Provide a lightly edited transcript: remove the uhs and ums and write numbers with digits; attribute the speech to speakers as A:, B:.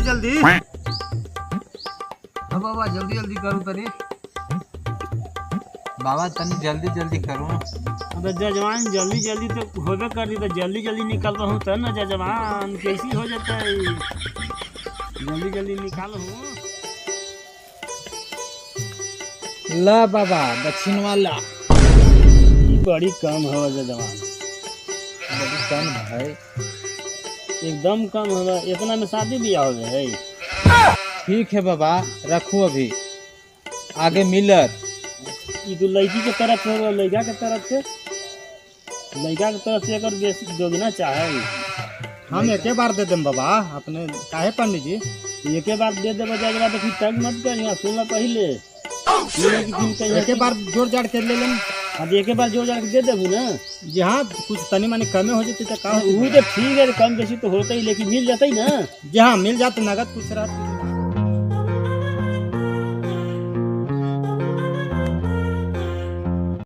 A: जल्दी।
B: हाँ बाबा जल्दी जल्दी करूँ तनी। बाबा तनी जल्दी जल्दी करूँ।
C: अब जजमान जल्दी जल्दी तो होबे करी तो जल्दी जल्दी निकल रहूँ तब ना जजमान कैसी हो जाता है। जल्दी जल्दी निकाल हूँ।
B: ला बाबा दक्षिण वाला
C: बड़ी कम है जजमान,
B: बड़ी कम है।
C: एकदम कम है। इतना में शादी ब्याह हो गया है।
B: ठीक है बाबा रखू अभी आगे मिलत।
C: ये तो लड़की के तरफ से और लड़का के तरफ से, लड़का के तरफ से अगर दोगुना चाहे
A: हम एके बार दे देम बाबा अपने काहे पंडित जी।
C: एक बार दे दे बजा तो फिर तंग मत कर। यहाँ सुन पहले
A: एके बार जोड़ जाड़ के ले लेम।
C: अब एक बार जोड़ जाड़ के दे देबू ना।
A: जी हाँ कुछ तनी मनी कमे हो जाते तो का
C: वो तो ठीक है, कम बेसी तो होता ही, लेकिन मिल जाता ही ना।
A: जी हाँ मिल जाते नगद कुछ रात